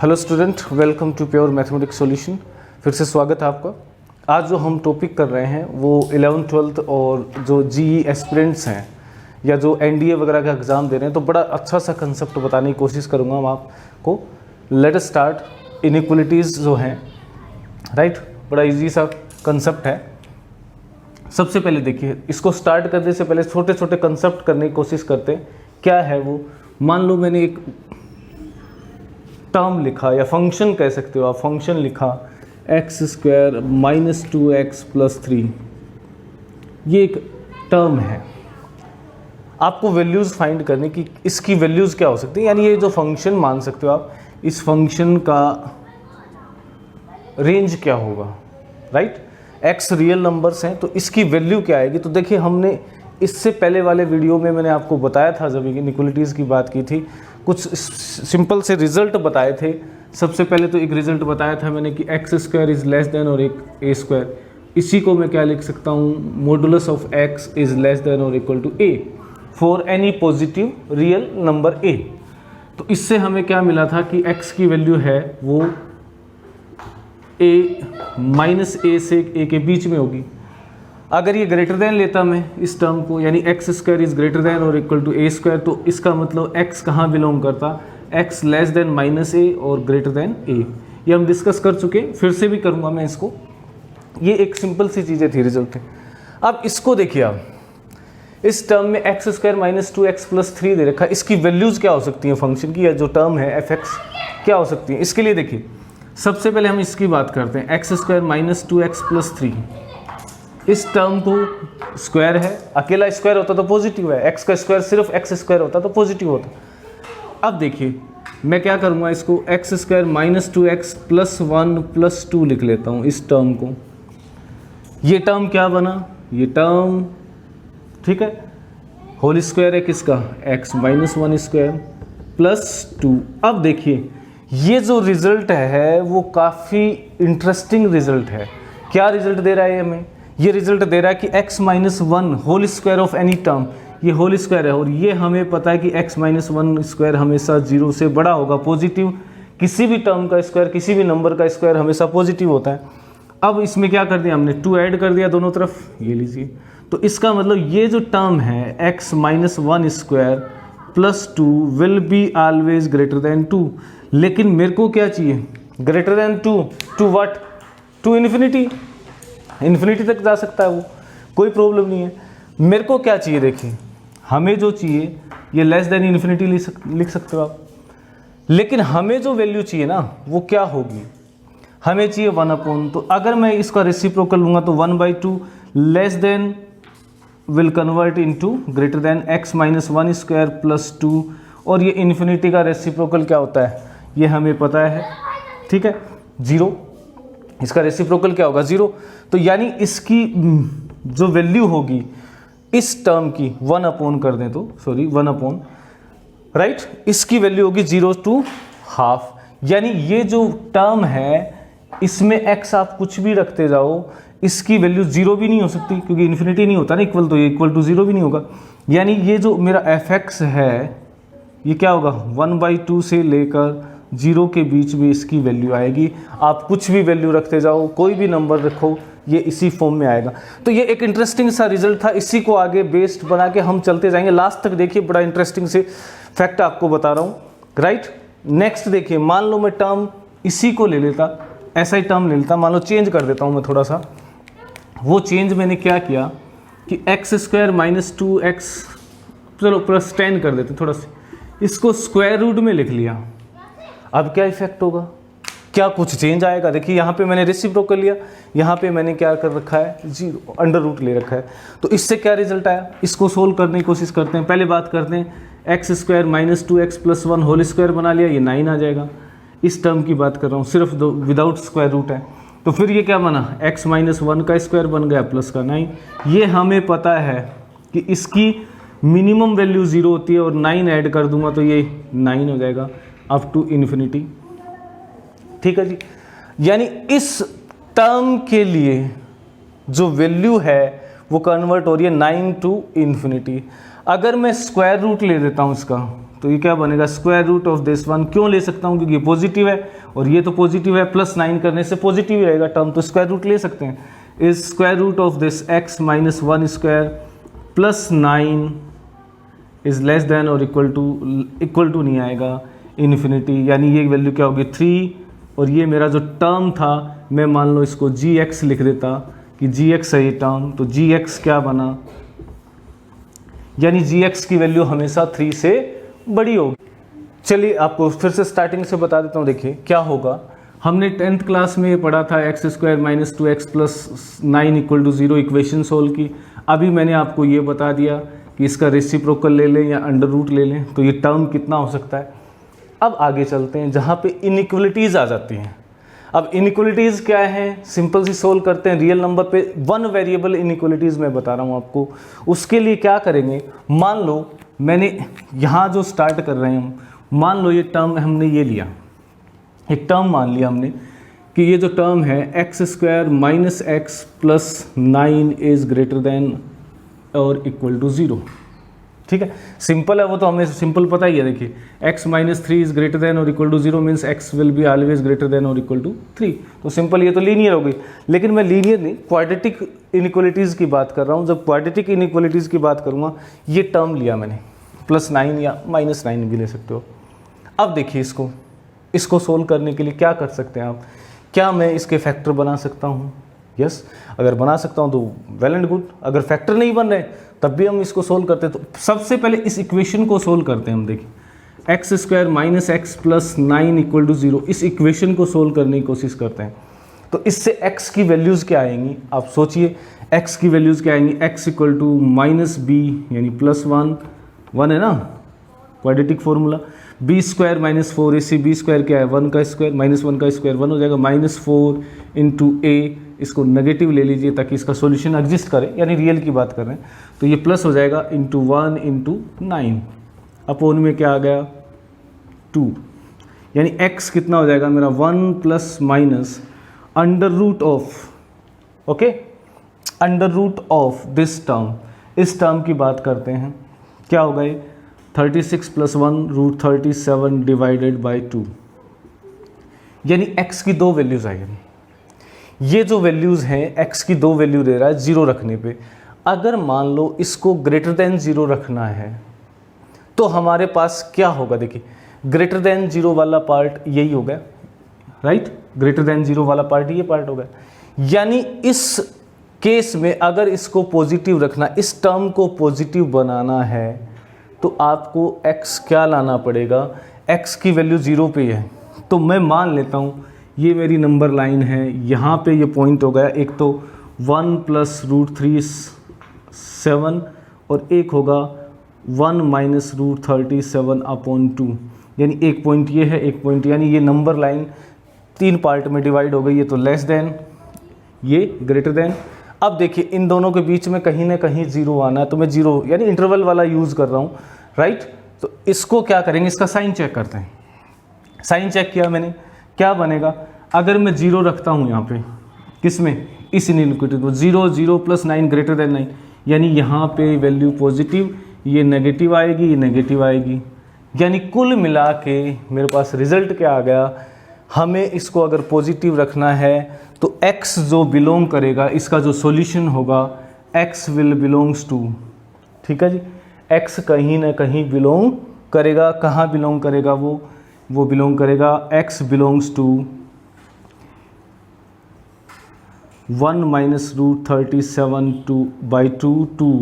Hello student, welcome to pure mathematics solution. फिर से स्वागत है आपका। आज जो हम टॉपिक कर रहे हैं वो 11th 12th और जो जीई एस्पिरेंट्स हैं या जो एनडीए वगैरह का एग्ज़ाम दे रहे हैं, तो बड़ा अच्छा सा कंसेप्ट बताने की कोशिश करूँगा मैं आपको। Let us start. इनइक्वलिटीज़ जो हैं, राइट, बड़ा इजी सा कंसेप्ट है। सबसे पहले देखिए, इसको स्टार्ट करने से पहले छोटे छोटे कंसेप्ट करने की कोशिश करते हैं। क्या है वो? मान लो मैंने एक टर्म लिखा या फंक्शन कह सकते हो आप, फंक्शन लिखा x² माइनस 2x प्लस 3। ये एक टर्म है। आपको वैल्यूज़ फाइंड करने की, इसकी वैल्यूज़ क्या हो सकती है, यानी ये जो फंक्शन मान सकते हो आप, इस फंक्शन का रेंज क्या होगा, राइट। x रियल नंबर्स हैं तो इसकी वैल्यू क्या आएगी। तो देखिए, हमने इससे पहले वाले वीडियो में मैंने आपको बताया था, जब इनइक्वलिटीज़ की बात की थी, कुछ सिंपल से रिजल्ट बताए थे। सबसे पहले तो एक रिजल्ट बताया था मैंने कि x² इज़ लेस देन और एक a²। इसी को मैं क्या लिख सकता हूँ, modulus of x is less than और equal to a for any positive real number a। तो इससे हमें क्या मिला था कि x की वैल्यू है वो a माइनस a से a के बीच में होगी। अगर ये ग्रेटर देन लेता मैं इस टर्म को, यानी x² इज़ ग्रेटर देन और इक्वल टू a², तो इसका मतलब x कहाँ बिलोंग करता, x less than minus a और ग्रेटर देन a। ये हम डिस्कस कर चुके, फिर से भी करूँगा मैं इसको। ये एक सिंपल सी चीज़ें थी, रिजल्ट है। अब इसको देखिए आप, इस टर्म में x² माइनस 2x प्लस 3 दे रखा है। इसकी वैल्यूज़ क्या हो सकती हैं फंक्शन की, या जो टर्म है f(x) क्या हो सकती है। इसके लिए देखिए, सबसे पहले हम इसकी बात करते हैं। x² माइनस 2x प्लस 3, इस टर्म को स्क्वायर है, अकेला स्क्वायर होता तो पॉजिटिव है, x का स्क्वायर सिर्फ x² होता तो पॉजिटिव होता। अब देखिए, मैं क्या करूँगा, इसको x² minus 2x plus 1 plus 2 लिख लेता हूँ इस टर्म को। ये टर्म क्या बना, ये टर्म, ठीक है, होल स्क्वायर है किसका, x माइनस 1 स्क्वायर प्लस 2। अब देखिए, ये जो रिजल्ट है वो काफ़ी इंटरेस्टिंग रिजल्ट है। क्या रिजल्ट दे रहा है हमें, ये रिजल्ट दे रहा है कि x minus 1 whole square of any term, ये होल स्क्वायर है, और ये हमें पता है कि x माइनस 1 स्क्वायर हमेशा 0 से बड़ा होगा, पॉजिटिव। किसी भी टर्म का स्क्वायर, किसी भी नंबर का स्क्वायर हमेशा पॉजिटिव होता है। अब इसमें क्या कर दिया हमने, 2 ऐड कर दिया दोनों तरफ, ये लीजिए। तो इसका मतलब ये जो टर्म है x minus 1 square plus 2 will be always greater than 2। लेकिन मेरे को क्या चाहिए, greater than 2 to what, to infinity. Infinity तक जा सकता है वो, कोई प्रॉब्लम नहीं है। मेरे को क्या चाहिए, देखिए हमें जो चाहिए, ये लेस देन इन्फिनिटी लिख सकते हो आप। लेकिन हमें जो वैल्यू चाहिए ना, वो क्या होगी, हमें चाहिए 1/। तो अगर मैं इसका रेसिप्रोकल लूँगा तो 1/2 less than will convert into greater than x minus 1 square plus 2। और ये इन्फिनिटी का रेसिप्रोकल क्या होता है, ये हमें पता है, ठीक है, 0। इसका रेसिप्रोकल क्या होगा, 0। तो यानी इसकी जो वैल्यू होगी इस टर्म की 1/, कर दें तो, सॉरी 1/, राइट, इसकी वैल्यू होगी 0 to हाफ। यानी ये जो टर्म है, इसमें x आप कुछ भी रखते जाओ, इसकी वैल्यू 0 भी नहीं हो सकती, क्योंकि इन्फिनिटी नहीं होता ना इक्वल, तो ये इक्वल टू 0 भी नहीं होगा। यानी ये जो मेरा f(x) है, ये क्या होगा, 1/2 से लेकर 0 के बीच में इसकी वैल्यू आएगी। आप कुछ भी वैल्यू रखते जाओ, कोई भी नंबर रखो, ये इसी फॉर्म में आएगा। तो ये एक इंटरेस्टिंग सा रिजल्ट था, इसी को आगे बेस्ड बना के हम चलते जाएंगे लास्ट तक। देखिए, बड़ा इंटरेस्टिंग से फैक्ट आपको बता रहा हूँ, राइट। नेक्स्ट देखिए, मान लो मैं टर्म इसी को ले लेता, ऐसा ही टर्म ले लेता, मान लो चेंज कर देता हूँ मैं थोड़ा सा। वो चेंज मैंने क्या किया कि x² माइनस 2x, चलो प्लस 10 कर देते थोड़ा सा, इसको स्क्वायर रूट में लिख लिया। अब क्या इफेक्ट होगा, क्या कुछ चेंज आएगा। देखिए, यहाँ पे मैंने रेसिप्रोकल लिया, यहाँ पे मैंने क्या कर रखा है, 0 अंडर रूट ले रखा है। तो इससे क्या रिजल्ट आया, इसको सोल्व करने की कोशिश करते हैं। पहले बात करते हैं, x² minus 2x plus 1 whole square बना लिया, ये 9 आ जाएगा। इस टर्म की बात कर रहा हूँ, सिर्फ विदाउट स्क्वायर रूट है। तो फिर ये क्या बना, x माइनस 1 का स्क्वायर बन गया प्लस का 9। ये हमें पता है कि इसकी मिनिमम वैल्यू 0 होती है, और 9 ऐड कर दूंगा तो ये 9 हो जाएगा अप टू इन्फिनिटी, ठीक है जी। यानी इस टर्म के लिए जो वैल्यू है वो कन्वर्ट हो रही है 9 टू इन्फिनिटी। अगर मैं स्क्वायर रूट ले देता हूँ इसका, तो ये क्या बनेगा square root of this one. क्यों ले सकता हूँ? क्योंकि ये पॉजिटिव है और ये तो पॉजिटिव है, प्लस 9 करने से पॉजिटिव ही रहेगा टर्म, तो स्क्वायर रूट ले सकते हैं। Is square root of this x minus 1 square plus 9 is less than और इक्वल टू नहीं आएगा इन्फिनिटी, यानी ये वैल्यू क्या होगी 3। और ये मेरा जो टर्म था मैं मान लो इसको gx लिख देता कि gx है ये टर्म, तो gx क्या बना, यानी gx की वैल्यू हमेशा 3 से बड़ी होगी। चलिए आपको फिर से स्टार्टिंग से बता देता हूँ। देखिए क्या होगा, हमने 10th क्लास में ये पढ़ा था x square minus 2x plus 9 equal to 0 equation solve की। अभी मैंने आपको ये बता दिया कि इसका रेसिप्रोकल ले लें या अंडर रूट ले लें, तो ये टर्म कितना हो सकता है। अब आगे चलते हैं जहाँ पे इनइक्वलिटीज़ आ जाती हैं। अब इनइक्वलिटीज़ क्या है, सिंपल सी सोल्व करते हैं। रियल नंबर पे 1 वेरिएबल इनइक्वलिटीज़ मैं बता रहा हूँ आपको। उसके लिए क्या करेंगे, मान लो मैंने यहाँ जो स्टार्ट कर रहे हैं हम, मान लो ये टर्म हमने ये लिया, एक टर्म मान लिया हमने कि ये जो टर्म है x square minus x plus 9 is greater than और इक्वल टू 0। ठीक है, सिंपल है वो तो हमें सिंपल पता ही है। देखिए x minus 3 is greater than और equal to 0 means x will be always greater than और इक्वल टू 3। तो सिंपल, ये तो लीनियर हो गई। लेकिन मैं लीनियर नहीं, क्वाड्रेटिक इनइक्वलिटीज़ की बात कर रहा हूँ। जब क्वाड्रेटिक इनइक्वलिटीज़ की बात करूँगा, ये टर्म लिया मैंने प्लस 9 या माइनस 9 भी ले सकते हो। अब देखिए इसको सोल्व करने के लिए क्या कर सकते हैं आप, क्या मैं इसके फैक्टर बना सकता हूँ? यस, अगर बना सकता हूँ तो वेल एंड गुड। अगर फैक्टर नहीं बन रहे तब भी हम इसको सोल्व करते हैं। तो सबसे पहले इस इक्वेशन को सोल्व करते हैं हम। देखिए x square minus x plus 9 equal to 0, इस इक्वेशन को सोल्व करने की कोशिश करते हैं। तो इससे x की वैल्यूज़ क्या आएंगी, आप सोचिए x की वैल्यूज़ क्या आएंगी। x equal to minus b यानी प्लस 1 है ना, quadratic formula. B square minus 4 AC, b square क्या है 1 का स्क्वायर, माइनस 1 का स्क्वायर 1 हो जाएगा, माइनस 4 इंटू ए, इसको नेगेटिव ले लीजिए ताकि इसका सॉल्यूशन एग्जिस्ट करे, यानी रियल की बात कर रहे हैं। तो ये प्लस हो जाएगा इंटू 1 इंटू 9 अपोन में क्या आ गया 2, यानी x कितना हो जाएगा मेरा 1 plus minus under root of, okay, under root of this term. इस टर्म की बात करते हैं, क्या होगा ये 36 प्लस 1 रूट 37 डिवाइडेड बाई 2, यानी x की दो वैल्यूज़ आएगी। ये जो वैल्यूज़ हैं x की दो वैल्यू दे रहा है 0 रखने पे। अगर मान लो इसको ग्रेटर देन 0 रखना है तो हमारे पास क्या होगा। देखिए ग्रेटर देन 0 वाला पार्ट यही होगा, राइट, ग्रेटर देन 0 वाला पार्ट ये पार्ट होगा। यानी इस केस में अगर इसको पॉजिटिव रखना, इस टर्म को पॉजिटिव बनाना है तो आपको x क्या लाना पड़ेगा, x की वैल्यू 0 पे है। तो मैं मान लेता हूँ ये मेरी नंबर लाइन है, यहाँ पे ये पॉइंट हो गया। एक तो 1 प्लस रूट 3 7 और एक होगा 1 माइनस रूट 37 अपॉन 2, यानी एक पॉइंट ये है, एक पॉइंट, यानी ये नंबर लाइन 3 पार्ट में डिवाइड हो गई। ये तो लेस देन, ये ग्रेटर देन। अब देखिए इन दोनों के बीच में कहीं ना कहीं 0 आना है, तो मैं 0 यानी इंटरवल वाला यूज़ कर रहा हूँ, राइट। तो इसको क्या करेंगे, इसका साइन चेक करते हैं। साइन चेक किया मैंने, क्या बनेगा अगर मैं 0 रखता हूँ यहाँ पे, किस में, इस इनइक्वालिटी को 0 0 प्लस 9 ग्रेटर देन 9, यानी यहाँ पे वैल्यू पॉजिटिव, ये नेगेटिव आएगी, ये नेगेटिव आएगी, यानी कुल मिला के मेरे पास रिजल्ट क्या आ गया। हमें इसको अगर पॉजिटिव रखना है तो x जो बिलोंग करेगा, इसका जो सॉल्यूशन होगा x विल बिलोंग्स टू, ठीक है जी, x कहीं ना कहीं बिलोंग करेगा। कहाँ बिलोंग करेगा वो बिलोंग करेगा, x belongs to 1 minus root 37 by 2 to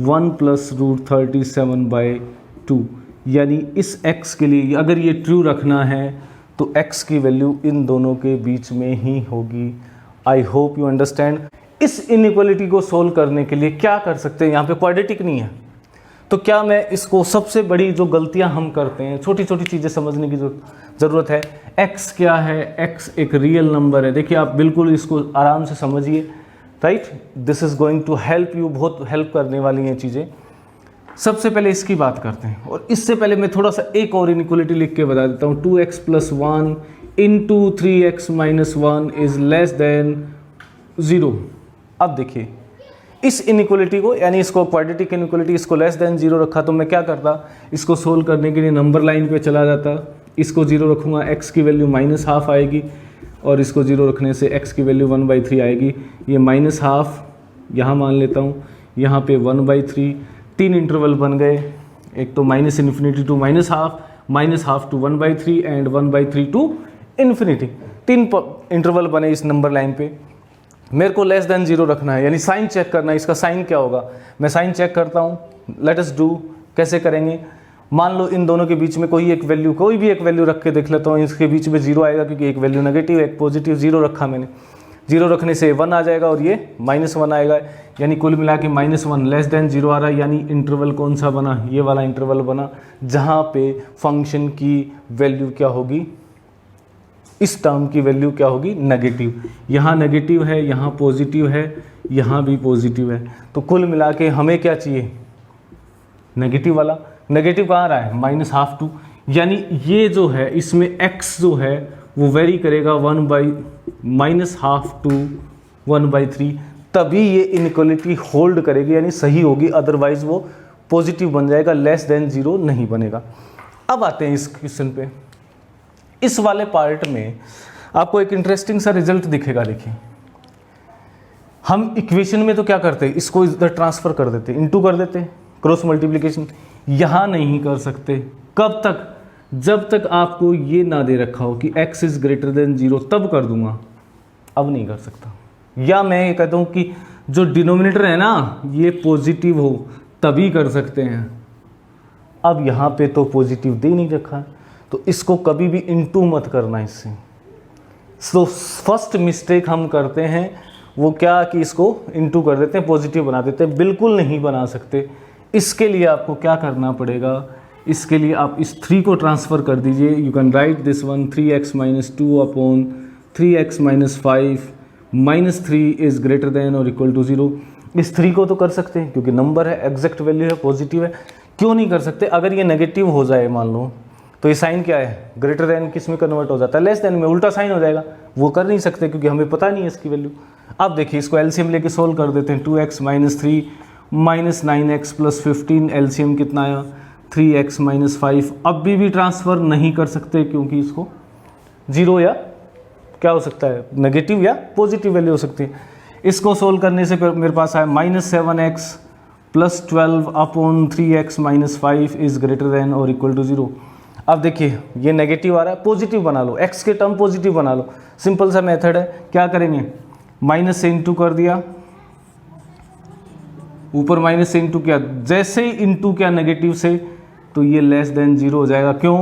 1 plus root 37 by 2, यानी इस x के लिए अगर ये ट्रू रखना है तो x की वैल्यू इन दोनों के बीच में ही होगी। I hope you understand. इस इनइक्वालिटी को सोल्व करने के लिए क्या कर सकते हैं, यहाँ पे क्वाड्रेटिक नहीं है तो क्या मैं इसको, सबसे बड़ी जो गलतियाँ हम करते हैं, छोटी छोटी चीज़ें समझने की ज़रूरत है। x क्या है, x एक रियल नंबर है। देखिए आप बिल्कुल इसको आराम से समझिए, right, this is going to help you, बहुत हेल्प करने वाली हैं चीज़ें। सबसे पहले इसकी बात करते हैं, और इससे पहले मैं थोड़ा सा एक और इनइक्वालिटी लिख के बता देता हूँ। 2x plus 1 into 3x minus 1 is less then 0। अब देखिए इस इनइक्वलिटी को, यानी इसको क्वाड्रेटिक इनइक्वलिटी, इसको लेस देन 0 रखा तो मैं क्या करता, इसको सोल्व करने के लिए नंबर लाइन पे चला जाता, इसको 0 रखूँगा, x की वैल्यू -½ आएगी, और इसको 0 रखने से x की वैल्यू 1/3 आएगी। ये -½ यहाँ मान लेता हूँ, यहाँ पे 1/3, 3 इंटरवल बन गए, एक तो -∞ to -½ -½ to 1/3 and 1/3 to infinity. 3 interval बने इस नंबर लाइन पे। मेरे को लेस देन 0 रखना है, यानी साइन चेक करना है, इसका साइन क्या होगा। मैं साइन चेक करता हूँ, लेट अस डू। कैसे करेंगे, मान लो इन दोनों के बीच में कोई भी एक वैल्यू रख के देख लेता हूँ, इसके बीच में 0 आएगा क्योंकि एक वैल्यू नेगेटिव एक पॉजिटिव। 0 रखा मैंने, 0 रखने से 1 आ जाएगा और ये -1 आएगा, यानी कुल मिला के -1 लेस देन 0 आ रहा है। यानी इंटरवल कौन सा बना, ये वाला इंटरवल बना, जहाँ पे फंक्शन की वैल्यू क्या होगी, इस टर्म की वैल्यू क्या होगी, नेगेटिव। यहाँ नेगेटिव है, यहाँ पॉजिटिव है, यहाँ भी पॉजिटिव है। तो कुल मिला के हमें क्या चाहिए, नेगेटिव वाला। नेगेटिव कहाँ आ रहा है, -½ यानी ये जो है इसमें x जो है वो वेरी करेगा -½ टू 1/3, तभी ये इनइक्वलिटी होल्ड करेगी, यानी सही होगी, अदरवाइज वो पॉजिटिव बन जाएगा, लेस देन 0 नहीं बनेगा। अब आते हैं इस क्वेश्चन पे। इस वाले पार्ट में आपको एक इंटरेस्टिंग सा रिजल्ट दिखेगा। देखिए, हम इक्वेशन में तो क्या करते हैं, इसको इधर ट्रांसफर कर देते, इनटू कर देते, क्रॉस मल्टीप्लिकेशन। यहाँ नहीं कर सकते, कब तक, जब तक आपको ये ना दे रखा हो कि x इज ग्रेटर देन 0, तब कर दूंगा, अब नहीं कर सकता। या मैं ये कहता हूँ कि जो डिनोमिनेटर है ना ये पॉजिटिव हो, तभी कर सकते हैं। अब यहाँ पे तो पॉजिटिव दे नहीं रखा, तो इसको कभी भी इनटू मत करना इससे। सो फर्स्ट मिस्टेक हम करते हैं वो क्या, कि इसको इनटू कर देते हैं, पॉजिटिव बना देते हैं। बिल्कुल नहीं बना सकते। इसके लिए आपको क्या करना पड़ेगा, इसके लिए आप इस 3 को ट्रांसफ़र कर दीजिए। You can write this one 3x - 2 upon 3x - 5 -3 is greater than और इक्वल टू 0। इस 3 को तो कर सकते हैं क्योंकि नंबर है, एग्जैक्ट वैल्यू है, पॉजिटिव है। क्यों नहीं कर सकते, अगर ये नेगेटिव हो जाए मान लो, तो ये साइन क्या है, ग्रेटर देन किस में कन्वर्ट हो जाता है, लेस देन में, उल्टा साइन हो जाएगा। वो कर नहीं सकते क्योंकि हमें पता नहीं है इसकी वैल्यू। अब देखिए, इसको एलसीएम लेके सोल्व कर देते हैं। 2x - 3 -9x + 15, एलसीएम कितना आया, 3x - 5। अब भी ट्रांसफ़र नहीं कर सकते क्योंकि इसको 0 या क्या हो सकता है, नेगेटिव या पॉजिटिव वैल्यू हो सकती है। इसको सोल्व करने से मेरे पास आया -7x + 12 upon 3x - 5 is greater than और इक्वल टू 0। अब देखिए, ये नेगेटिव आ रहा है, पॉजिटिव बना लो, x के टर्म पॉजिटिव बना लो। सिंपल सा मेथड है, क्या करेंगे, माइनस से इंटू कर दिया, ऊपर माइनस से इंटू किया, जैसे ही इंटू किया नेगेटिव से, तो ये लेस देन 0 हो जाएगा। क्यों,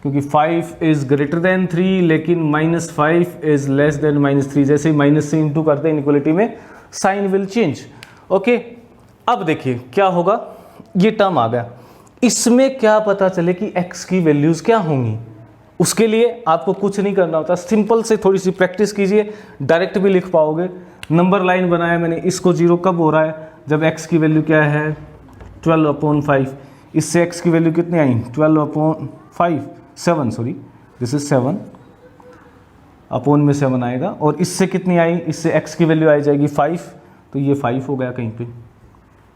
क्योंकि 5 इज़ ग्रेटर देन 3, लेकिन -5 इज़ लेस देन -3। जैसे ही माइनस से इंटू करते हैं इनइक्वलिटी में, साइन विल चेंज। ओके, अब देखिए क्या होगा, ये टर्म आ गया। इसमें क्या पता चले कि x की वैल्यूज़ क्या होंगी, उसके लिए आपको कुछ नहीं करना होता, सिंपल से थोड़ी सी प्रैक्टिस कीजिए, डायरेक्ट भी लिख पाओगे। नंबर लाइन बनाया मैंने, इसको 0 कब हो रहा है, जब x की वैल्यू क्या है 12/5। इससे x की वैल्यू कितनी आई, 12/5 7, सॉरी दिस इज 7, अपॉन में 7 आएगा। और इससे कितनी आई, इससे x की वैल्यू आ जाएगी 5, तो ये 5 हो गया कहीं पे।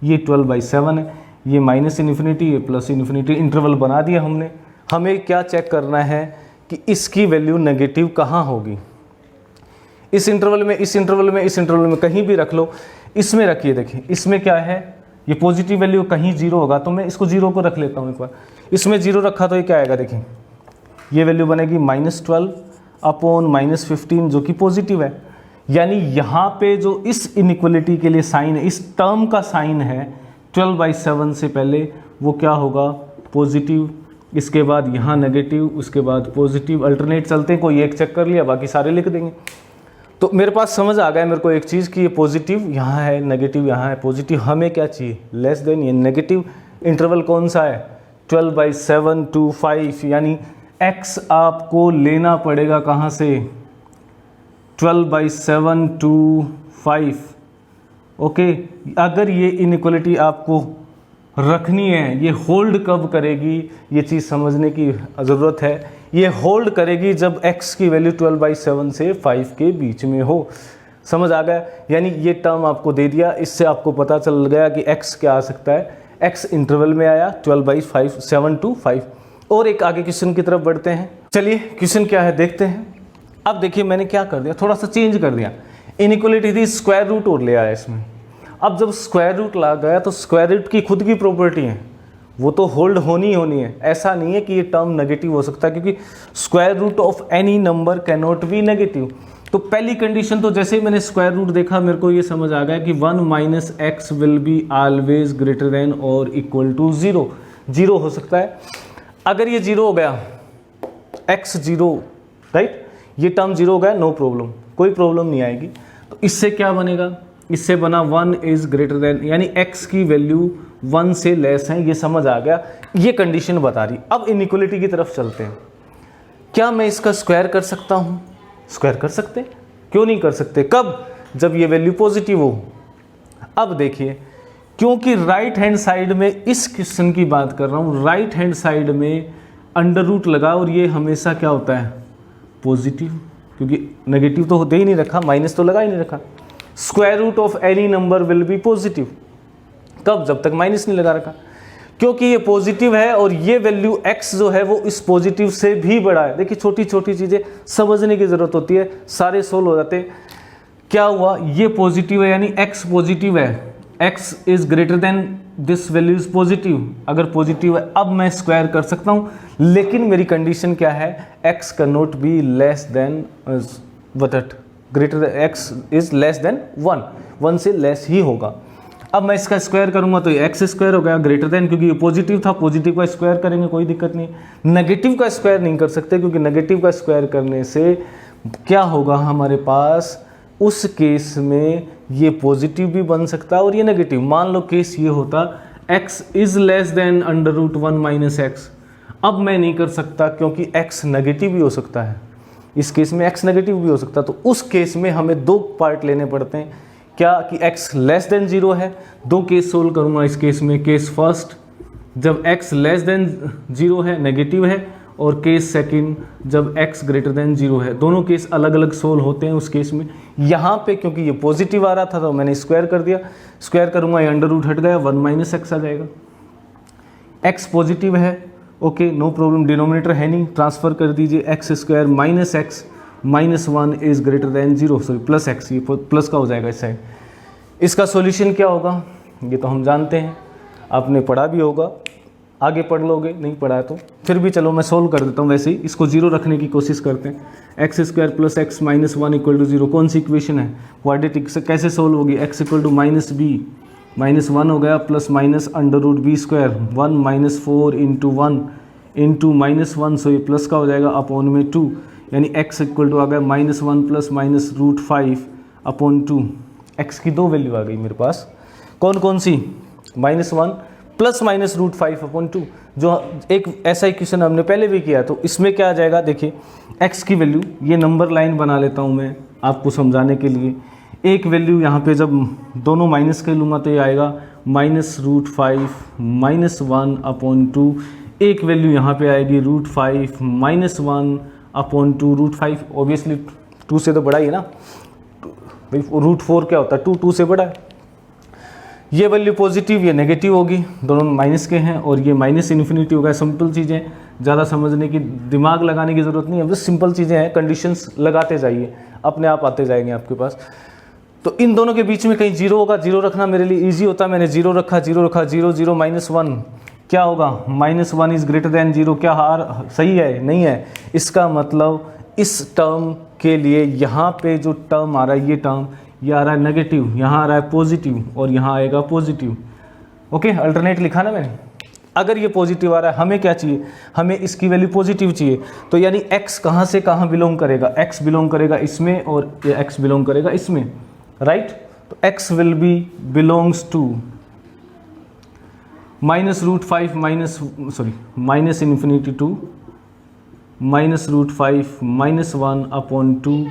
ये 12/7 है, ये -∞, ये +∞, इंटरवल बना दिया हमने। हमें क्या चेक करना है कि इसकी वैल्यू नेगेटिव कहाँ होगी, इस इंटरवल में, इस इंटरवल में, इस इंटरवल में, कहीं भी रख लो। इसमें रखिए, देखिए इसमें क्या है, ये पॉजिटिव वैल्यू कहीं 0 होगा, तो मैं इसको 0 को रख लेता हूँ एक बार। इसमें 0 रखा तो ये क्या आएगा, देखिए ये वैल्यू बनेगी -12 अपॉन -15, जो कि पॉजिटिव है। यानी यहाँ पे जो इस इनइक्वलिटी के लिए साइन है, इस टर्म का साइन है 12/7 से पहले, वो क्या होगा, पॉजिटिव। इसके बाद यहाँ नेगेटिव, उसके बाद पॉजिटिव, अल्टरनेट चलते हैं, कोई एक चेक कर लिया, बाकी सारे लिख देंगे। तो मेरे पास समझ आ गया मेरे को एक चीज़ कि ये पॉजिटिव यहाँ है, नेगेटिव यहाँ है, पॉजिटिव। हमें क्या चाहिए, लेस देन। ये नेगेटिव इंटरवल कौन सा है, 12/7 to 5, यानी x आपको लेना पड़ेगा कहाँ से, 12/7 to 5। ओके, अगर ये इनइक्वलिटी आपको रखनी है, ये होल्ड कब करेगी, ये चीज़ समझने की ज़रूरत है। ये होल्ड करेगी जब x की वैल्यू 12/7 से 5 के बीच में हो। समझ आ गया? यानी ये टर्म आपको दे दिया, इससे आपको पता चल गया कि x क्या आ सकता है। x इंटरवल में आया 12/5 7 to 5। और एक आगे क्वेश्चन की तरफ बढ़ते हैं। चलिए क्वेश्चन क्या है देखते हैं। अब देखिए मैंने क्या कर दिया, थोड़ा सा चेंज कर दिया। इनइक्वालिटी थी, स्क्वायर रूट और ले आया इसमें। अब जब स्क्वायर रूट ला गया तो स्क्वायर रूट की खुद की प्रॉपर्टी है, वो तो होल्ड होनी है। ऐसा नहीं है कि ये टर्म नेगेटिव हो सकता है, क्योंकि square root of any number can not be negative. तो पहली कंडीशन तो जैसे ही मैंने स्क्वायर रूट देखा मेरे को ये समझ आ गया कि 1 - x will be always greater than और इक्वल टू 0। 0 हो सकता है। अगर ये 0 हो गया, x 0, राइट, ये टर्म 0 हो गया, नो प्रॉब्लम, कोई प्रॉब्लम नहीं आएगी। तो इससे क्या बनेगा, इससे बना 1 इज ग्रेटर देन, यानी x की वैल्यू 1 से लेस है, ये समझ आ गया। ये कंडीशन बता रही। अब इनइक्वालिटी की तरफ चलते हैं। क्या मैं इसका स्क्वायर कर सकता हूँ? स्क्वायर कर सकते, क्यों नहीं कर सकते? कब? जब ये वैल्यू पॉजिटिव हो। अब देखिए, क्योंकि राइट हैंड साइड में, इस क्वेश्चन की बात कर रहा हूँ, राइट हैंड साइड में अंडर रूट लगा और ये हमेशा क्या होता है, पॉजिटिव, क्योंकि नेगेटिव तो दे ही नहीं रखा, माइनस तो लगा ही नहीं रखा। Square root of any number will be positive. कब? जब तक माइनस नहीं लगा रखा, क्योंकि ये पॉजिटिव है और ये वैल्यू x जो है वो इस पॉजिटिव से भी बड़ा है। देखिए छोटी छोटी चीज़ें समझने की ज़रूरत होती है, सारे सोल्व हो जाते। क्या हुआ, ये पॉजिटिव है यानी x पॉजिटिव है, x is greater then this value is positive. अगर पॉजिटिव है अब मैं स्क्वायर कर सकता हूँ, लेकिन मेरी कंडीशन क्या है, x can not be less than greater, x is less than 1 से लेस ही होगा। अब मैं इसका स्क्वायर करूंगा तो ये एक्स स्क्वायर हो गया, ग्रेटर देन, क्योंकि ये पॉजिटिव था, पॉजिटिव का स्क्वायर करेंगे कोई दिक्कत नहीं। नेगेटिव का स्क्वायर नहीं कर सकते, क्योंकि नेगेटिव का स्क्वायर करने से क्या होगा हमारे पास, उस केस में ये पॉजिटिव भी बन सकता है और ये नेगेटिव। मान लो केस ये होता x is less than √1 - x। अब मैं नहीं कर सकता क्योंकि x नेगेटिव भी हो सकता है, इस केस में x नेगेटिव भी हो सकता है। तो उस केस में हमें 2 पार्ट लेने पड़ते हैं। क्या कि x लेस देन 0 है। 2 केस सोल्व करूंगा इस केस में। केस फर्स्ट, जब x लेस देन 0 है, नेगेटिव है, और केस सेकंड, जब x ग्रेटर देन 0 है। दोनों केस अलग अलग सोल्व होते हैं उस केस में। यहाँ पे क्योंकि ये पॉजिटिव आ रहा था तो मैंने स्क्वायर कर दिया। स्क्वायर करूंगा, ये अंडर रूट हट गया, 1 - x आ जाएगा। x पॉजिटिव है, ओके, नो प्रॉब्लम, डिनोमिनेटर है नहीं, ट्रांसफर कर दीजिए। x² - x -1 is greater then 0, sorry plus x, ये प्लस का हो जाएगा इस साइड। इसका सॉल्यूशन क्या होगा ये तो हम जानते हैं, आपने पढ़ा भी होगा, आगे पढ़ लोगे, नहीं पढ़ा है तो फिर भी चलो मैं सोल्व कर देता हूँ। वैसे ही इसको 0 रखने की कोशिश करते हैं। x² + x -1 = 0, कौन सी इक्वेशन है, क्वाड्रेटिक से कैसे सोल्व होगी। x = -b, -1 हो गया, प्लस माइनस √b², 1 - 4 × 1 × -1, सो ये प्लस का हो जाएगा अपॉन में 2, यानी x = आ गया -1 + √5/2। x की 2 वैल्यू आ गई मेरे पास, कौन कौन सी, -1 + √5/2, जो एक ऐसा इक्वेशन हमने पहले भी किया। तो इसमें क्या आ जाएगा, देखिए x की वैल्यू, ये नंबर लाइन बना लेता हूँ मैं आपको समझाने के लिए। एक वैल्यू यहाँ पे जब दोनों माइनस के लूँगा तो ये आएगा -√5 -1/2। एक वैल्यू यहाँ पे आएगी √5 -1/2। √5 ऑब्वियसली 2 से तो बड़ा ही है ना, भाई √4 क्या होता है, 2 से बड़ा है। ये वैल्यू पॉजिटिव, ये नेगेटिव होगी, दोनों माइनस के हैं, और ये -∞ होगा। सिंपल चीज़ें, ज़्यादा समझने की, दिमाग लगाने की ज़रूरत नहीं है, बस सिंपल चीज़ें हैं, कंडीशंस लगाते जाइए, अपने आप आते जाएंगे आपके पास। तो इन दोनों के बीच में कहीं 0 होगा, 0 रखना मेरे लिए ईजी होता है, मैंने 0 रखा, 0 0 -1 क्या होगा, -1 इज ग्रेटर देन 0। क्या हार सही है, नहीं है, इसका मतलब इस टर्म के लिए यहाँ पे जो टर्म आ रहा है, ये टर्म, ये आ रहा है नेगेटिव, यहाँ आ रहा है पॉजिटिव, और यहाँ आएगा पॉजिटिव। ओके, अल्टरनेट लिखा ना मैंने। अगर ये पॉजिटिव आ रहा है, हमें क्या चाहिए, हमें इसकी वैल्यू पॉजिटिव चाहिए। तो यानी x कहाँ से कहाँ बिलोंग करेगा, x बिलोंग करेगा इसमें और ये x बिलोंग करेगा इसमें, राइट। तो x will be belongs to -√5 -∞ to -√5 -1/2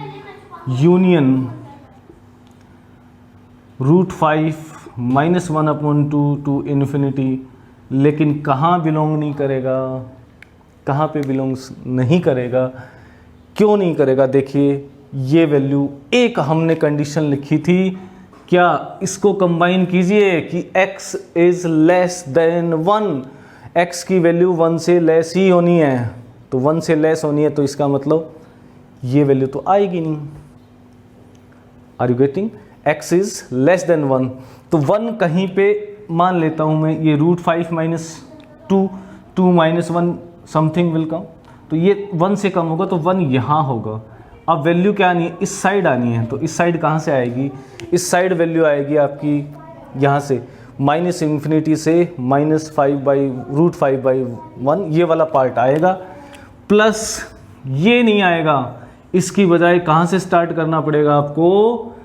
union √5 -1/2 to infinity. लेकिन कहाँ बिलोंग नहीं करेगा, कहाँ पे बिलोंग्स नहीं करेगा, क्यों नहीं करेगा, देखिए ये वैल्यू, एक हमने कंडीशन लिखी थी, क्या इसको कंबाइन कीजिए कि x is less than 1, x की वैल्यू 1 से लेस ही होनी है, तो 1 से लेस होनी है, तो इसका मतलब ये वैल्यू तो आएगी नहीं। Are you getting? x is less than 1, तो 1 कहीं पे मान लेता हूं मैं, ये √5 - 2, 2 - 1 समथिंग विल कम, तो ये 1 से कम होगा, तो 1 यहाँ होगा। अब वैल्यू क्या आनी है? इस साइड आनी है, तो इस साइड कहाँ से आएगी? इस साइड वैल्यू आएगी आपकी यहाँ से -∞ से -5/√5/1, ये वाला पार्ट आएगा, प्लस ये नहीं आएगा, इसकी बजाय कहाँ से स्टार्ट करना पड़ेगा आपको?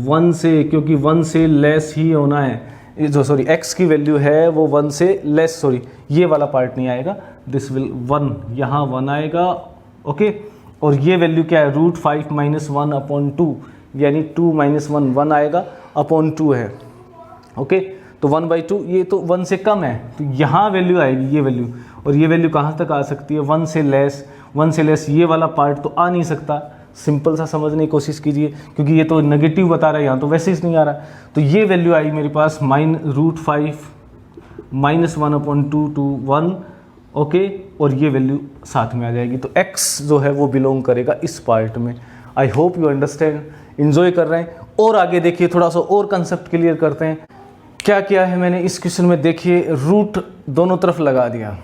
1 से, क्योंकि 1 से लेस ही होना है। जो सॉरी x की वैल्यू है वो 1 से लेस, सॉरी ये वाला पार्ट नहीं आएगा, दिस विल 1, यहाँ 1 आएगा, ओके। और ये वैल्यू क्या है? √5 - 1/2, यानी 2 - 1 आएगा, अपॉन 2 है, ओके। तो 1/2, ये तो 1 से कम है, तो यहाँ वैल्यू आएगी, ये वैल्यू। और ये वैल्यू कहाँ तक आ सकती है? 1 से लेस, 1 से लेस ये वाला पार्ट तो आ नहीं सकता। सिंपल सा समझने की कोशिश कीजिए, क्योंकि ये तो नेगेटिव बता रहा है, यहाँ तो वैसे ही नहीं आ रहा। तो ये वैल्यू आई मेरे पास √5 - 1/2 to 1, ओके, और ये वैल्यू साथ में आ जाएगी। तो x जो है वो बिलोंग करेगा इस पार्ट में। I hope you understand, enjoy कर रहे हैं। और आगे देखिए, थोड़ा सा और कंसेप्ट क्लियर करते हैं। क्या किया है मैंने इस क्वेश्चन में? देखिए, रूट दोनों तरफ लगा दिया,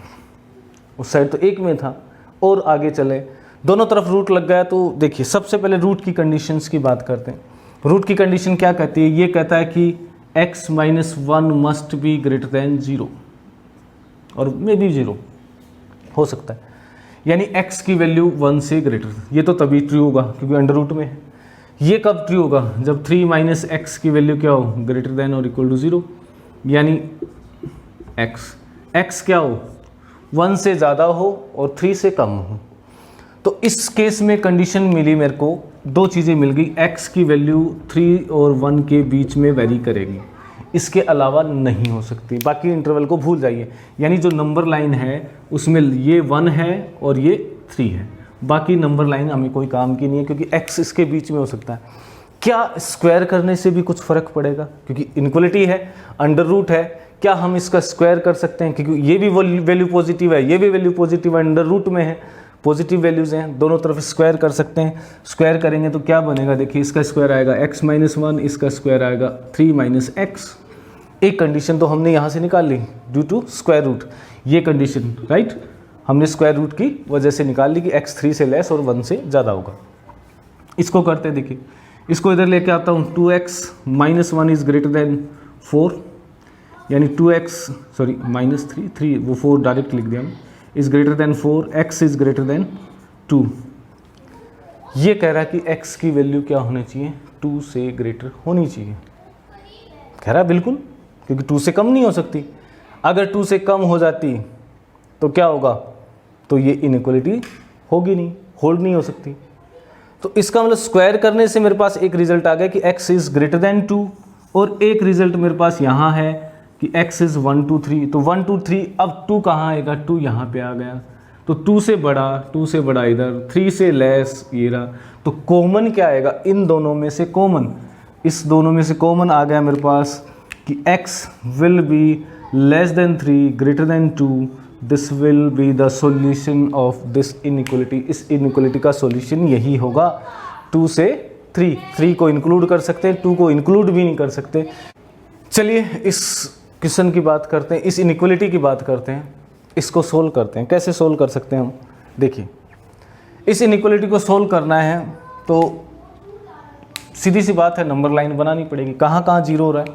उस साइड तो एक में था, और आगे चले, दोनों तरफ रूट लग गया। तो देखिए, सबसे पहले रूट की कंडीशंस की बात करते हैं। रूट की कंडीशन क्या कहती है? ये कहता है कि x - 1 must be greater than 0, और मे बी 0 हो सकता है, यानी x की वैल्यू 1 से ग्रेटर। ये तो तभी ट्रू होगा क्योंकि अंडर रूट में है। ये कब ट्रू होगा? जब 3 - x की वैल्यू क्या हो? ग्रेटर देन और इक्वल टू 0, यानी x क्या हो? 1 से ज़्यादा हो और 3 से कम हो। तो इस केस में कंडीशन मिली मेरे को, दो चीज़ें मिल गई। x की वैल्यू 3 और 1 के बीच में वेरी करेगी, इसके अलावा नहीं हो सकती। बाकी इंटरवल को भूल जाइए, यानी जो नंबर लाइन है उसमें ये 1 है और ये 3 है, बाकी नंबर लाइन हमें कोई काम की नहीं है, क्योंकि x इसके बीच में हो सकता है। क्या स्क्वायर करने से भी कुछ फ़र्क पड़ेगा? क्योंकि इनक्वलिटी है, अंडर रूट है, क्या हम इसका स्क्वायर कर सकते हैं? क्योंकि ये भी वैल्यू पॉजिटिव है, ये भी वैल्यू पॉजिटिव है, अंडर रूट में है, पॉजिटिव वैल्यूज़ हैं, दोनों तरफ स्क्वायर कर सकते हैं। स्क्वायर करेंगे तो क्या बनेगा? देखिए, इसका स्क्वायर आएगा x - 1, इसका स्क्वायर आएगा 3 - x। एक कंडीशन तो हमने यहाँ से निकाल ली ड्यू टू स्क्वायर रूट, ये कंडीशन राइट, हमने स्क्वायर रूट की वजह से निकाल ली कि x 3 से लेस और 1 से ज़्यादा होगा। इसको करते हैं, देखिए इसको इधर लेके आता हूँ, 2x - 1 इज़ ग्रेटर देन 4, यानी 2x सॉरी -3 वो 4 डायरेक्ट लिख दिया is greater than 4, x is greater than 2। ये कह रहा है कि x की वैल्यू क्या होनी चाहिए? 2 से ग्रेटर होनी चाहिए। कह रहा है बिल्कुल, क्योंकि 2 से कम नहीं हो सकती। अगर 2 से कम हो जाती तो क्या होगा? तो ये इनइक्वलिटी होगी नहीं, होल्ड नहीं हो सकती। तो इसका मतलब स्क्वायर करने से मेरे पास एक रिजल्ट आ गया कि x इज़ ग्रेटर देन 2, और एक रिजल्ट मेरे पास यहाँ है कि x इज़ 1 2 3। तो 1 2 3, अब 2 कहाँ आएगा? 2 यहाँ पे आ गया। तो 2 से बड़ा इधर, 3 से लेस ये रहा। तो कॉमन क्या आएगा? इन दोनों में से कॉमन, इस दोनों में से कॉमन आ गया मेरे पास कि x will be less than 3 greater than 2, this will be the solution of this inequality. इस इनइक्वलिटी का सॉल्यूशन यही होगा, 2 से 3। 3 को इंक्लूड कर सकते हैं, 2 को इंक्लूड भी नहीं कर सकते। चलिए इस क्वेश्चन की बात करते हैं, इस इनइक्वलिटी की बात करते हैं, इसको सोल्व करते हैं। कैसे सोल्व कर सकते हैं हम? देखिए, इस इनइक्वलिटी को सोल्व करना है तो सीधी सी बात है, नंबर लाइन बनानी पड़ेगी। कहाँ कहाँ जीरो हो रहा है?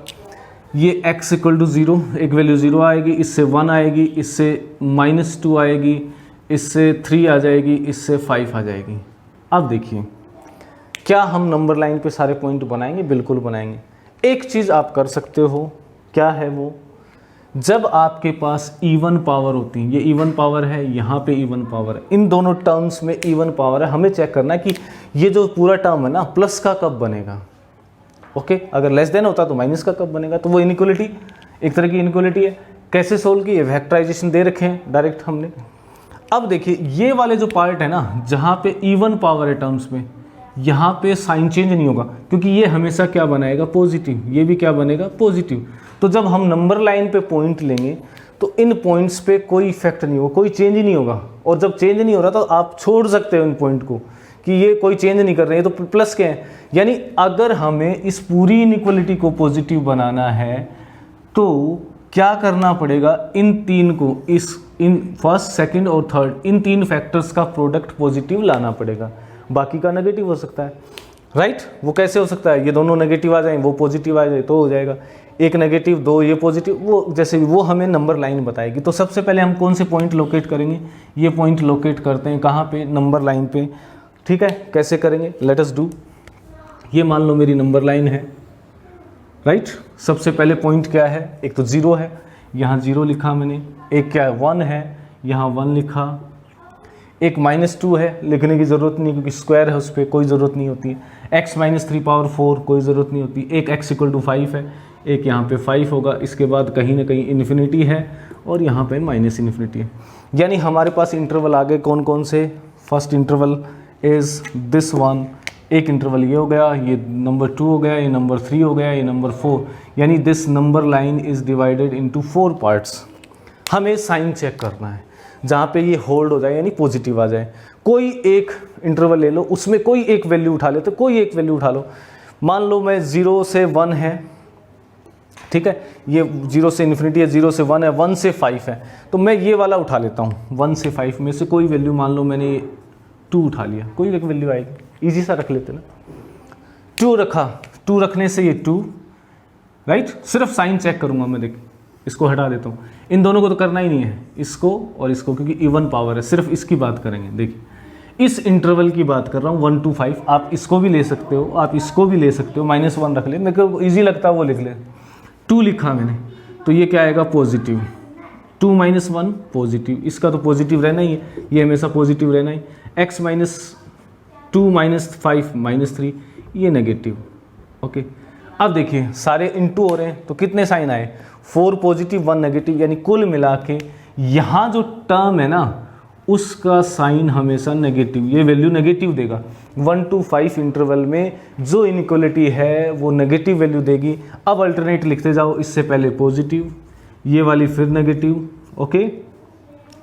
ये x इक्वल टू 0, एक वैल्यू 0 आएगी, इससे 1 आएगी, इससे -2 आएगी, इससे 3 आ जाएगी, इससे 5 आ जाएगी। अब देखिए, क्या हम नंबर लाइन पे सारे पॉइंट बनाएंगे? बिल्कुल बनाएंगे। एक चीज़ आप कर सकते हो, क्या है वो? जब आपके पास इवन पावर होती है, ये इवन पावर है, यहाँ पे इवन पावर है, इन दोनों टर्म्स में इवन पावर है, हमें चेक करना है कि ये जो पूरा टर्म है ना, प्लस का कब बनेगा। ओके, अगर लेस देन होता तो माइनस का कब बनेगा। तो वो इनइक्वलिटी एक तरह की इनइक्वलिटी है। कैसे सोल्व की? वेक्टराइजेशन दे रखे हैं डायरेक्ट हमने। अब देखिए, ये वाले जो पार्ट है ना, जहाँ पे इवन पावर है टर्म्स में, यहाँ पे साइन चेंज नहीं होगा, क्योंकि ये हमेशा क्या बनाएगा, पॉजिटिव, ये भी क्या बनेगा, पॉजिटिव। तो जब हम नंबर लाइन पे पॉइंट लेंगे तो इन पॉइंट्स पे कोई इफेक्ट नहीं होगा, कोई चेंज ही नहीं होगा। और जब चेंज नहीं हो रहा तो आप छोड़ सकते हो इन पॉइंट को कि ये कोई चेंज नहीं कर रहे हैं, तो प्लस क्या है। यानी अगर हमें इस पूरी इनइक्वालिटी को पॉजिटिव बनाना है तो क्या करना पड़ेगा, इन तीन को, इन फर्स्ट, सेकंड और थर्ड, इन तीन फैक्टर्स का प्रोडक्ट पॉजिटिव लाना पड़ेगा, बाकी का नेगेटिव हो सकता है, राइट। वो कैसे हो सकता है, ये दोनों नेगेटिव आ जाए, वो पॉजिटिव आ जाए तो हो जाएगा, एक नेगेटिव दो ये पॉजिटिव, वो जैसे वो हमें नंबर लाइन बताएगी। तो सबसे पहले हम कौन से पॉइंट लोकेट करेंगे, ये पॉइंट लोकेट करते हैं कहाँ पे, नंबर लाइन पे, ठीक है। कैसे करेंगे, लेट अस डू। ये मान लो मेरी नंबर लाइन है, राइट। सबसे पहले पॉइंट क्या है, एक तो 0 है, यहाँ 0 लिखा मैंने, एक क्या है 1 है, यहाँ 1 लिखा, एक -2 है, लिखने की ज़रूरत नहीं क्योंकि स्क्वायर है, उस पर कोई ज़रूरत नहीं होती है। x - 3/4 कोई ज़रूरत नहीं होती, एक x = 5 है, एक यहाँ पे 5 होगा, इसके बाद कहीं ना कहीं इन्फिनिटी है और यहाँ पे -इन्फिनिटी है। यानी हमारे पास इंटरवल आ गए कौन कौन से, first interval is this one, एक इंटरवल ये हो गया, ये नंबर 2 हो गया, ये नंबर 3 हो गया, ये नंबर 4। यानी this number line is divided into 4 parts. हमें साइन चेक करना है जहाँ पे ये होल्ड हो जाए, यानी पॉजिटिव आ जाए। कोई एक इंटरवल ले लो, उसमें कोई एक वैल्यू उठा लेते, कोई एक वैल्यू उठा लो। मान लो मैं 0 से 1 है, ठीक है, ये 0 से इन्फिनिटी है, 0 से 1 है, 1 से 5 है, तो मैं ये वाला उठा लेता हूँ। 1 से 5 में से कोई वैल्यू, मान लो मैंने 2 उठा लिया, कोई एक वैल्यू आएगी, इजी सा रख लेते ना, 2 रखा, 2 रखने से ये 2, राइट। सिर्फ साइन चेक करूंगा मैं, देखिए इसको हटा देता हूँ, इन दोनों को तो करना ही नहीं है, इसको और इसको, क्योंकि इवन पावर है, सिर्फ इसकी बात करेंगे। देखिए इस इंटरवल की बात कर रहा हूँ 1 to 5, आप इसको भी ले सकते हो, आप इसको भी ले सकते हो, -1 रख ले, मेरे को ईजी लगता है वो लिख ले। 2 लिखा मैंने, तो ये क्या आएगा, पॉजिटिव, 2 - 1 पॉजिटिव, इसका तो पॉजिटिव रहना ही है, ये हमेशा पॉजिटिव रहना ही। x - 2 - 5 -3, ये नेगेटिव, ओके। अब देखिए सारे इनटू हो रहे हैं, तो कितने साइन आए, 4 पॉजिटिव 1 नेगेटिव, यानी कुल मिला के यहाँ जो टर्म है ना उसका साइन हमेशा नेगेटिव, ये वैल्यू नेगेटिव देगा। 1 to 5 इंटरवल में जो इनइक्वालिटी है वो नेगेटिव वैल्यू देगी। अब अल्टरनेट लिखते जाओ, इससे पहले पॉजिटिव, ये वाली फिर नेगेटिव, ओके,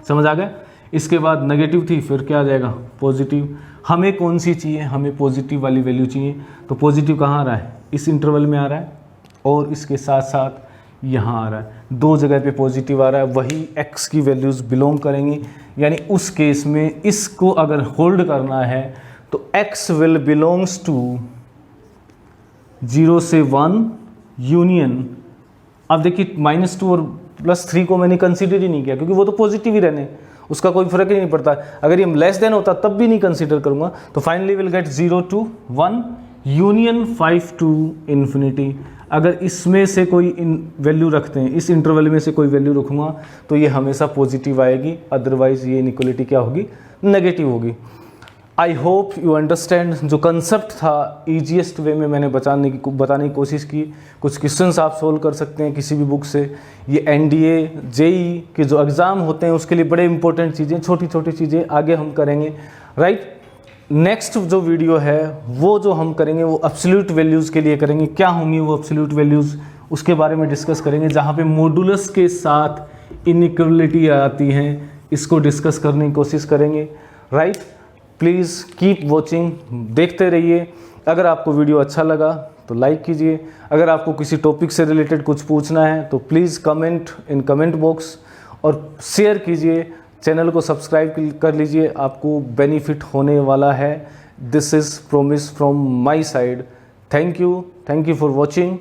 समझ आ गया। इसके बाद नेगेटिव थी, फिर क्या आ जाएगा, पॉजिटिव। हमें कौन सी चाहिए, हमें पॉजिटिव वाली वैल्यू चाहिए, तो पॉजिटिव कहाँ आ रहा है, इस इंटरवल में आ रहा है और इसके साथ साथ यहाँ आ रहा है, 2 जगह पे पॉजिटिव आ रहा है, वही x की वैल्यूज़ बिलोंग करेंगी। यानी उस केस में इसको अगर होल्ड करना है तो x विल बिलोंग्स टू 0 से 1 यूनियन। अब देखिए -2 और +3 को मैंने कंसीडर ही नहीं किया, क्योंकि वो तो पॉजिटिव ही रहने, उसका कोई फर्क ही नहीं पड़ता। अगर ये लेस देन होता तब भी नहीं कंसीडर करूँगा। तो finally will get 0 to 1 union 5 to infinity. अगर इसमें से कोई वैल्यू रखते हैं, इस इंटरवल में से कोई वैल्यू रखूँगा तो ये हमेशा पॉजिटिव आएगी, अदरवाइज ये इनइक्वालिटी क्या होगी, नेगेटिव होगी। I hope you understand. जो कंसेप्ट था ईजीएस्ट वे में मैंने बताने की कोशिश की। कुछ क्वेश्चंस आप सोल्व कर सकते हैं किसी भी बुक से। ये एनडीए जेई के जो एग्ज़ाम होते हैं उसके लिए बड़े इंपॉर्टेंट चीज़ें, छोटी छोटी चीज़ें आगे हम करेंगे, राइट। नेक्स्ट जो वीडियो है वो जो हम करेंगे वो एब्सोल्यूट वैल्यूज़ के लिए करेंगे। क्या होंगी वो एब्सोल्यूट वैल्यूज़, उसके बारे में डिस्कस करेंगे, जहाँ पे मॉडुलस के साथ इनइक्वालिटी आती हैं, इसको डिस्कस करने की कोशिश करेंगे, राइट। प्लीज़ कीप वॉचिंग, देखते रहिए। अगर आपको वीडियो अच्छा लगा तो लाइक कीजिए। अगर आपको किसी टॉपिक से रिलेटेड कुछ पूछना है तो please comment in comment box, और शेयर कीजिए, चैनल को सब्सक्राइब कर लीजिए, आपको बेनिफिट होने वाला है। This is promise from my side. Thank you for watching.